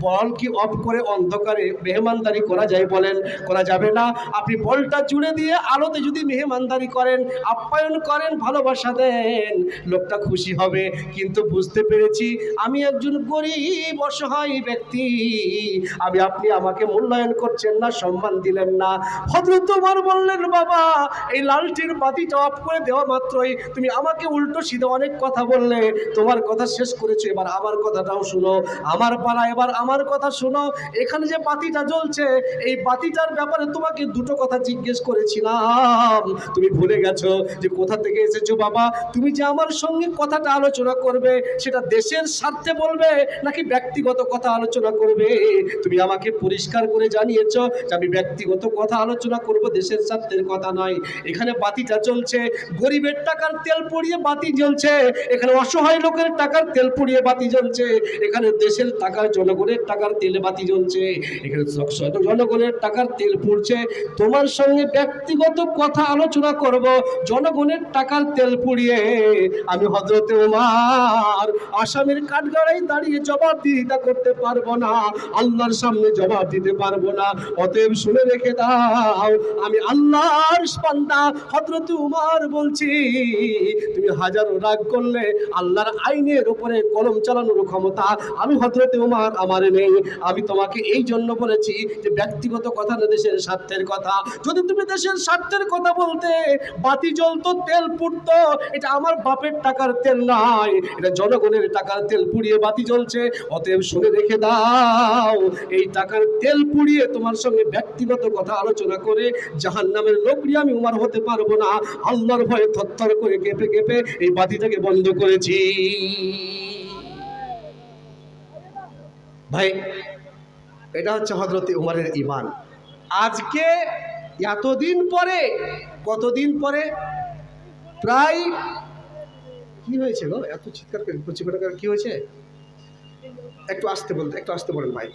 বল কি অফ করে অন্ধকারে মেহমানদারি করা যায়? বলেন, করা যাবে না। আপনি বলটা জুড়ে দিয়ে আলোতে যদি মেহমানদারি করেন, আপ্যায়ন করেন, ভালোবাসা দেন, লোকটা খুশি হবে। কিন্তু বুঝতে পেরেছি আমি একজন গরিব অসহায় ব্যক্তি, আপনি আমাকে মূল্যায়ন করছেন না, সম্মান দিলেন না। হযরত ওমর বললেন, বাবা এই লালটির বাতিটা অফ করে দেওয়া মাত্রই তুমি আমাকে উল্টো সিধা অনেক কথা বললে। তোমার কথা শেষ করেছো, এবার আমার কথাটাও শুনো। আমার পালা, এবার আমার কথা শুনো। এখানে যে বাতিটা জ্বলছে, এই বাতিটার ব্যাপারে তোমাকে দুটো কথা জিজ্ঞেস করেছিলাম, তুমি ভুলে গেছো যে কোথা থেকে এসেছো? বাবা তুমি যে আমার সঙ্গে কথাটা আলোচনা করবে, সেটা দেশের স্বার্থে বলবে নাকি ব্যক্তিগত কথা আলোচনা করবে? তুমি আমাকে পরিষ্কার করে জানিয়েছো যে আমি ব্যক্তিগত কথা আলোচনা করব, দেশের স্বার্থের কথা নয়। এখানে বাতিটা জ্বলছে, গরিবের টাকার তেল পুড়িয়ে বাতি জ্বলছে, এখানে অসহায় লোকের টাকার তেল পুড়িয়ে বাতি জ্বলছে, এখানে দেশের টাকার, জনগণের টাকার তেলে বাতি জ্বলছে, এখানে জনগণের টাকার তেল পুড়ছে। তোমার সঙ্গে ব্যক্তিগত কথা আলোচনা করব জনগণের টাকার তেল পুড়িয়ে? আমি হযরতে ওমর আসামের কাঠগড়ায় দাঁড়িয়ে জবাবদিহিতা করতে পারবো না, আল্লাহর সামনে জবাব দিতে পারবো না। অতএব শুনে রেখে দাও, আমি আল্লাহর বান্দা হযরতে ওমর বলছি, তুমি হাজারো রাগ করলে আল্লাহর আইনের উপরে কলম চালানোর ক্ষমতা আমি হযরতে ওমর আমার নেই। আমি তোমাকে এই জন্য বলেছি যে ব্যক্তিগত কথা না, দেশের স্বার্থের কথা। যদি তুমি দেশের স্বার্থের কথা বলতে, বাতি জ্বলতো, তেল পুড়তো, এটা আমার বাপের টাকার তেল নয়, এটা জনগণের টাকার তেল পুড়িয়ে বাতি জ্বলছে। অতএব শুনে রেখে দাও, এই টাকার তেল পুড়িয়ে তোমার সঙ্গে ব্যক্তিগত কথা আলোচনা করে জাহান্নামের লোকরি আমি উমর হতে পারবো না। আল্লাহর ভয়ে থরথর করে কেঁপে কেঁপে এই বাতিটাকে বন্ধ করেছি। ভাই এটা হচ্ছে হযরতে উমরের ঈমান। আজকে এতদিন পরে, কতদিন পরে, প্রায় কি হয়েছে গো, এত চিৎকার করে কি হয়েছে? একটু আসতে বলতে, একটু আসতে বলেন ভাই।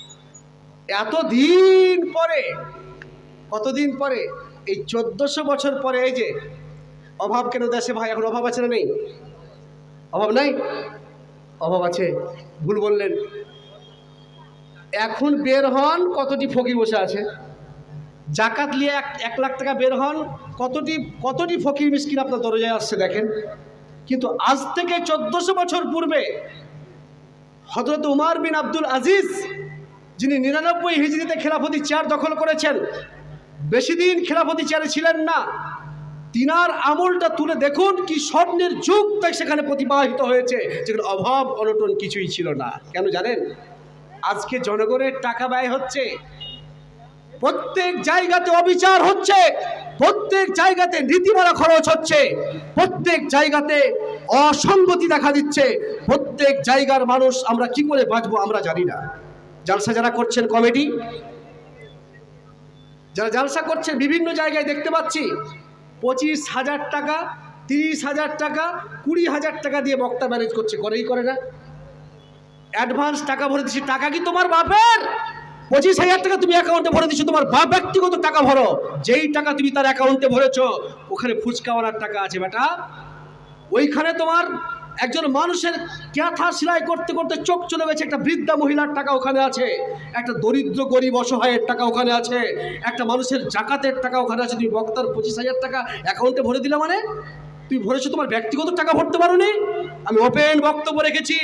এতদিন পরে, কতদিন পরে? এই 1400 বছর পরে। এই যে অভাব কেন দেশে ভাই? এখন অভাব আছে না নেই? অভাব নাই? অভাব আছে, ভুল বললেন। এখন বের হন, কতটি ফকির বসে আছে। জাকাত নিয়ে 1 লাখ টাকা বের হন, কতটি ফকির মিসকিন আপনার দরজায় আসছে দেখেন। কিন্তু আজ থেকে 1400 বছর পূর্বে হযরত উমর বিন আব্দুল আজিজ, যিনি 99 হিজরিতে খেলাফতি চেয়ার দখল করেছেন, বেশি দিন খেলাফতি চেয়ারে ছিলেন না, তিনার আমলটা তুলে দেখুন, কি স্বর্ণের যুগ তাই সেখানে প্রতিবাহিত হয়েছে, যেখানে অভাব অনটন কিছুই ছিল না। কেন জানেন? আজকে জনগণের টাকা ব্যয় হচ্ছে, প্রত্যেক জায়গাতে অবিচার হচ্ছে, প্রত্যেক জায়গাতে নীতিমালা খরচ হচ্ছে, প্রত্যেক জায়গাতে অসঙ্গতি দেখা দিচ্ছে, প্রত্যেক জায়গার মানুষ আমরা কি করে বাঁচবো আমরা জানি না। জালসা যারা করছেন, কমেডি যারা জালসা করছেন, বিভিন্ন জায়গায় দেখতে পাচ্ছি 25,000 টাকা, 30,000 টাকা, 20,000 টাকা দিয়ে বক্তা ম্যানেজ করছে। করেই করে না? অ্যাডভান্স টাকা ভরে দিচ্ছি। টাকা কি তোমার বাপের? 25,000 টাকা তুমি অ্যাকাউন্টে ভরে দিচ্ছ, তোমার বাপ ব্যক্তিগত টাকা ভরো। যেই টাকা তুমি তার অ্যাকাউন্টে ভরেছো, ওখানে ফুচকাওয়ালার টাকা আছে বেটা। ওইখানে তোমার একজন মানুষের ক্যাথা সেলাই করতে করতে চোখ চলে গেছে, একটা বৃদ্ধা মহিলার টাকা ওখানে আছে, একটা দরিদ্র গরিব অসহায়ের টাকা ওখানে আছে, একটা মানুষের জাকাতের টাকা ওখানে আছে। তুমি বক্তার 25,000 টাকা অ্যাকাউন্টে ভরে দিলে মানে? তুমি ভরেছো, তোমার ব্যক্তিগত টাকা ভরতে পারো নি? আমি ওপেন বক্তব্য রেখেছি,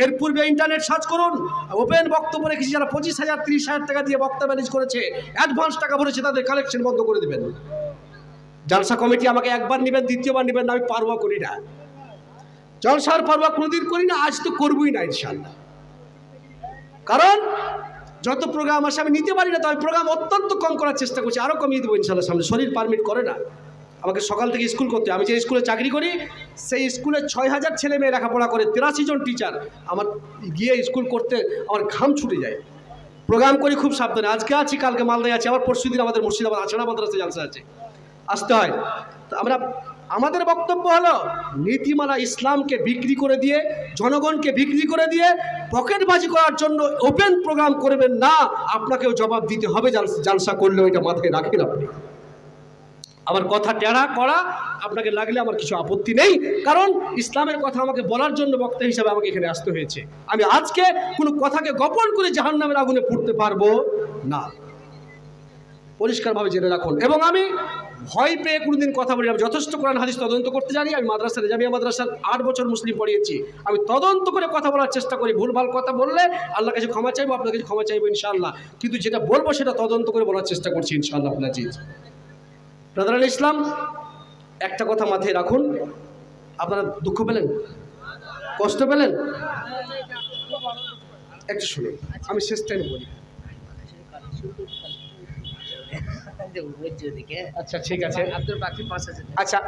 এর পূর্বে ইন্টারনেট সার্চ করুন, ওপেন বক্তব্য রেখেছি। যারা 25,000 30,000 টাকা দিয়ে বক্তা ম্যানেজ করেছে, অ্যাডভান্স টাকা ভরেছে, তাদের কালেকশন বন্ধ করে দেবেন। জালসা কমিটি আমাকে একবার নেবেন, দ্বিতীয়বার নেবেন না, আমি পারোয়া করি না। জলসার পারোয়া কোনোদিন করি না, আজ তো করবই না ইনশাল্লাহ। কারণ যত প্রোগ্রাম আসে আমি নিতে পারি না, তো আমি প্রোগ্রাম অত্যন্ত কম করার চেষ্টা করছি, আরও কমিয়ে দেবো ইনশাল্লাহ সামনে। শরীর পারমিট করে না, আমাকে সকাল থেকে স্কুল করতে। আমি যে স্কুলে চাকরি করি, সেই স্কুলে 6,000 ছেলে মেয়ে লেখাপড়া করে, 83 জন টিচার। আমার গিয়ে স্কুল করতে আমার ঘাম ছুটে যায়। প্রোগ্রাম করি খুব সাবধানে। আজকে আছি, কালকে মালদায় আছি, আবার পরশু দিন আমাদের মুর্শিদাবাদ আছড়া মাদ্রাসায় জালসা আছে, আসতে হয়। তো আমাদের বক্তব্য হলো, নীতিমালা ইসলামকে বিক্রি করে দিয়ে, জনগণকে বিক্রি করে দিয়ে পকেটবাজি করার জন্য ওপেন প্রোগ্রাম করবেন না। আপনাকেও জবাব দিতে হবে জালসা করলেও, এটা মাথায় রাখেন আপনি। আমার কথা টেরা করা আপনাকে লাগলে আমার কিছু আপত্তি নেই, কারণ ইসলামের কথা আমাকে বলার জন্য বক্তা হিসাবে আমাকে এখানে আসতে হয়েছে। আমি আজকে কোনো কথাকে গোপন করে জাহান্নামের আগুনে পুড়তে পারবো না, পরিষ্কারভাবে জেনে রাখুন। এবং আমি ভয় পেয়ে কোনোদিন কথা বলি, আমি যথেষ্ট কোরআন হাদিস তদন্ত করতে জানি। আমি মাদ্রাসার জামিয়া মাদ্রাসার 8 বছর মুসলিম পড়িয়েছি। আমি তদন্ত করে কথা বলার চেষ্টা করি। ভুলভাল কথা বললে আল্লাহর কাছে ক্ষমা চাইবো, আপনার কাছে ক্ষমা চাইবো ইনশাআল্লাহ, কিন্তু যেটা বলবো সেটা তদন্ত করে বলার চেষ্টা করছি ইনশাআল্লাহ। আপনার ব্রাদার ইসলাম, একটা কথা মাথায় রাখুন, আপনারা দুঃখ পেলেন, কষ্ট পেলেন, একটু শুনুন, আমি শেষ টাইমে বলি। আচ্ছা ঠিক আছে, আচ্ছা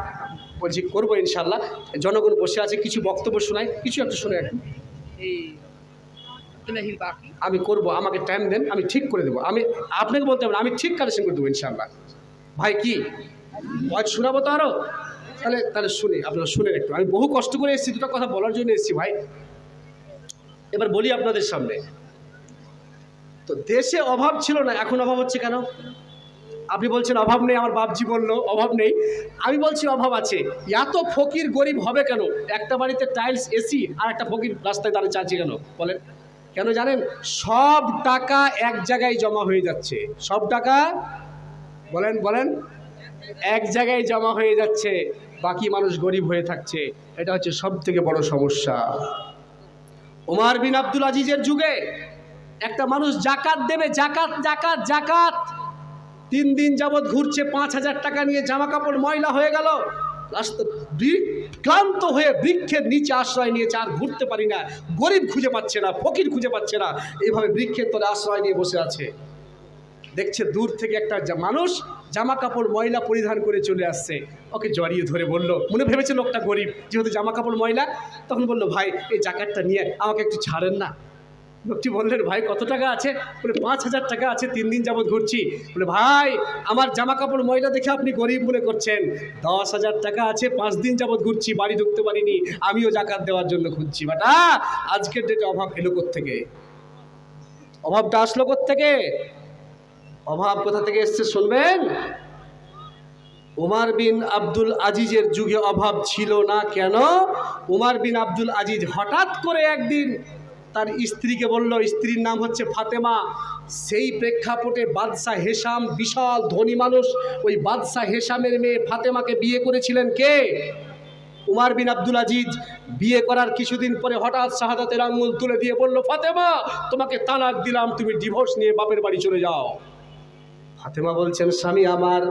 বলছি করবো ইনশাল্লাহ। জনগণ বসে আছে, কিছু বক্তব্য শোনায়, কিছু একটু শুনে একটু আমি করবো। আমাকে টাইম দেন, আমি ঠিক করে দেবো। আমি আপনাকে বলতে হবে না, আমি ঠিক কালেকশন করে দেবো ইনশাল্লাহ। ভাই কি ভয় শোনাবো তো আরো? তাহলে তাহলে শুনি, আপনারা শুনেন একটু। আমি বহু কষ্ট করে এসেছি, দুটো কথা বলার জন্য এসেছি ভাই। এবার বলি আপনাদের সামনে, তো দেশে অভাব ছিল না, এখন অভাব হচ্ছে কেন? আপনি বলছেন অভাব নেই, আমার বাপজি বললো অভাব নেই, আমি বলছি অভাব আছে। এত ফকির গরিব হবে কেন? একটা বাড়িতে টাইলস এসি আর একটা ফকির রাস্তায় দাঁড়িয়ে চাচ্ছে কেন বলেন? কেন জানেন? সব টাকা এক জায়গায় জমা হয়ে যাচ্ছে, সব টাকা বলেন বলেন এক জায়গায় জমা হয়ে যাচ্ছে, বাকি মানুষ গরিব হয়ে থাকছে। এটা হচ্ছে সব থেকে বড় সমস্যা। ওমর বিন আব্দুল আজিজের যুগে একটা মানুষ জাকাত দেবে, জাকাত জাকাত জাকাত, 3 দিন যাবৎ ঘুরছে 5,000 টাকা নিয়ে, জামা কাপড় ময়লা হয়ে গেল, রাস্তা ক্লান্ত হয়ে বৃক্ষের নিচে আশ্রয় নিয়েছে, আর ঘুরতে পারি না, গরিব খুঁজে পাচ্ছে না, ফকির খুঁজে পাচ্ছে না, এইভাবে বৃক্ষের তলে আশ্রয় নিয়ে বসে আছে। দেখছে দূর থেকে একটা মানুষ জামা কাপড় ময়লা পরিধান করে চলে আসছে, ওকে জড়িয়ে ধরে বলল, মনে ভেবেছে লোকটা গরিব যেহেতু জামা কাপড় ময়লা, তখন বলল, ভাই এই জাকাতটা নিয়ে আমাকে একটু ছাড়েন না। লোকটি বললেন, ভাই কত টাকা আছে? বলে 5,000 টাকা আছে, 3 দিন যাবৎ ঘুরছি। বলে, ভাই আমার জামা কাপড় ময়লা দেখে আপনি গরিব মনে করছেন, 10,000 টাকা আছে, 5 দিন যাবৎ ঘুরছি, বাড়ি ঢুকতে পারিনি, আমিও জাকাত দেওয়ার জন্য খুঁজছি। বাটা আজকের ডেটে অভাব এলো কোত্থেকে? অভাবটা আসলো কোত্থেকে? অভাব কোথা থেকে এসছে শুনবেন। ওমর বিন আব্দুল আজিজের যুগে অভাব ছিল না। কেন? ওমর বিন আব্দুল আজিজ হঠাৎ করে একদিন তার স্ত্রীকে বলল, স্ত্রীর নাম হচ্ছে ফাতেমা। সেই প্রেক্ষাপটে বাদশাহ হেশাম, বিশাল ধনী মানুষ, ওই বাদশাহ হেশামের মেয়ে ফাতেমাকে বিয়ে করেছিলেন কে? ওমর বিন আব্দুল আজিজ। বিয়ে করার কিছুদিন পরে হঠাৎ শাহাদাতের আঙ্গুল তুলে দিয়ে বলল, ফাতেমা তোমাকে তালাক দিলাম, তুমি ডিভোর্স নিয়ে বাপের বাড়ি চলে যাও। ফাতেমা বলছেন, স্বামী আমার,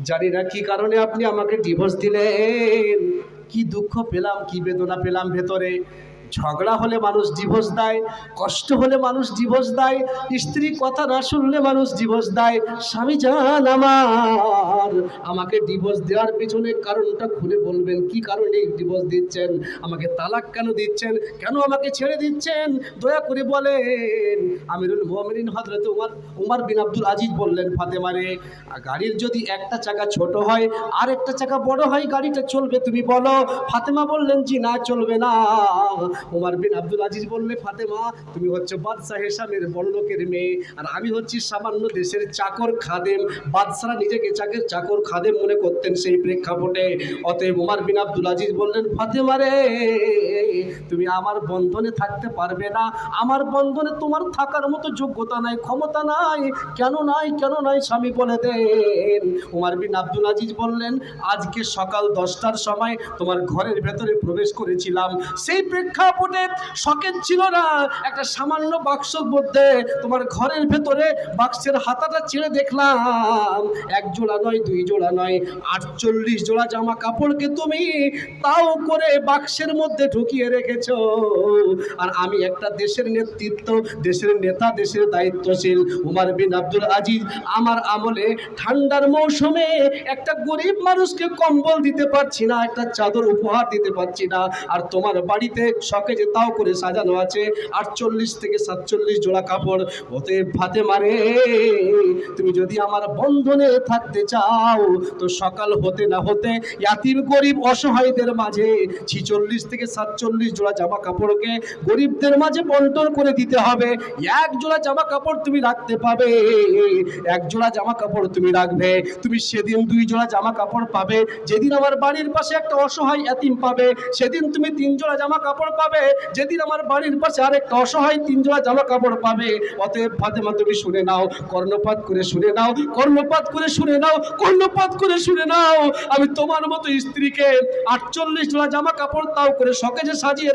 জানি না কি কারণে আপনি আমাকে ডিভোর্স দিলেন, কি দুঃখ পেলাম, কি বেদনা পেলাম ভেতরে। ঝগড়া হলে মানুষ ডিভোর্স দেয়, কষ্ট হলে মানুষ ডিভোর্স দেয়, স্ত্রী কথা না শুনলে মানুষ ডিভোর্স দেয়। স্বামী জান আমার, আমাকে ডিভোর্স দেওয়ার পিছনে কারণটা খুলে বলবেন, কি কারণে ডিভোর্স দিচ্ছেন, আমাকে তালাক কেন দিচ্ছেন, কেন আমাকে ছেড়ে দিচ্ছেন, দয়া করে বলেন। আমিরুল মুমিনিন হযরত ওমর বিন আব্দুল আজিজ বললেন, ফাতেমারে, গাড়ির যদি একটা চাকা ছোট হয় আর একটা চাকা বড় হয়, গাড়িটা চলবে তুমি বলো? ফাতেমা বললেন, জি না, চলবে না। ওমর বিন আব্দুল আজিজ বললে, ফাতেমা তুমি হচ্ছে বাদশাহ হেশামের বড় লোকের মেয়ে, আর আমি হচ্ছি সামান্য দেশের চাকর খাদেম। বাদশারা নিজেকে চাকর খাদেম মনে করতেন সেই প্রেক্ষাপটে। অতএব ওমর বিন আব্দুল আজিজ বললেন, ফাতেমা রে, তুমি আমার বন্ধনে থাকতে পারবে না, আমার বন্ধনে তোমার থাকার মতো যোগ্যতা নাই, ক্ষমতা নাই। কেন নাই, কেন নাই স্বামী বলে দেন। ওমর বিন আব্দুল আজিজ বললেন, আজকে সকাল 10টার সময় তোমার ঘরের ভেতরে প্রবেশ করেছিলাম, সেই প্রেক্ষাপটে শকেট ছিল না, একটা সামান্য বাক্সর মধ্যে তোমার ঘরের ভেতরে বাক্সের হাতাটা ছেড়ে দেখলাম, 1 জোড়া নয়, 2 জোড়া নয়, 48 জোড়া জামা কাপড়কে তুমি তাও করে বাক্সের মধ্যে ঢুকিয়ে রেখেছো। আর আমি একটা দেশের নেতৃত্ব, দেশের নেতা, দেশের দায়িত্বশীল ওমর বিন আব্দুল আজিজ, আমার আমলে ঠান্ডার মৌসুমে একটা গরিব মানুষকে কম্বল দিতে পারছি না, একটা চাদর উপহার দিতে পারছি না, আর তোমার বাড়িতে শকে যে তাও করে সাজানো আছে 48 থেকে 47 জোড়া কাপড়। অতএব ফাতেমা রে, তুমি যদি আমার বন্ধনে থাকতে চাও তো সকাল হতে না হতে ইয়াতিম গরিব অসহায়দের মাঝে 46 থেকে 47 48 জোড়া জামা কাপড়কে গরিবদের মাঝে বন্টন করে দিতে হবে। এক জোড়া জামা কাপড় তুমি রাখতে পাবে, এক জোড়া জামা কাপড় তুমি রাখবে, তুমি সেদিন 2 জোড়া জামা কাপড় পাবে। যেদিন আমার বাড়ির পাশে একটা অসহায় এতিম পাবে, সেদিন তুমি 3 জোড়া জামা কাপড় পাবে। যেদিন আমার বাড়ির পাশে আরেকটা অসহায় 3 জোড়া জামা কাপড় পাবে। অতএব ফাতেমা তুমি শুনে নাও, কর্ণপাত করে শুনে নাও, কর্ণপাত করে শুনে নাও, কর্ণপাত করে শুনে নাও। আমি তোমার মতো স্ত্রীকে 48 জোড়া জামা কাপড় তাও করে শোকেজে সাজিয়ে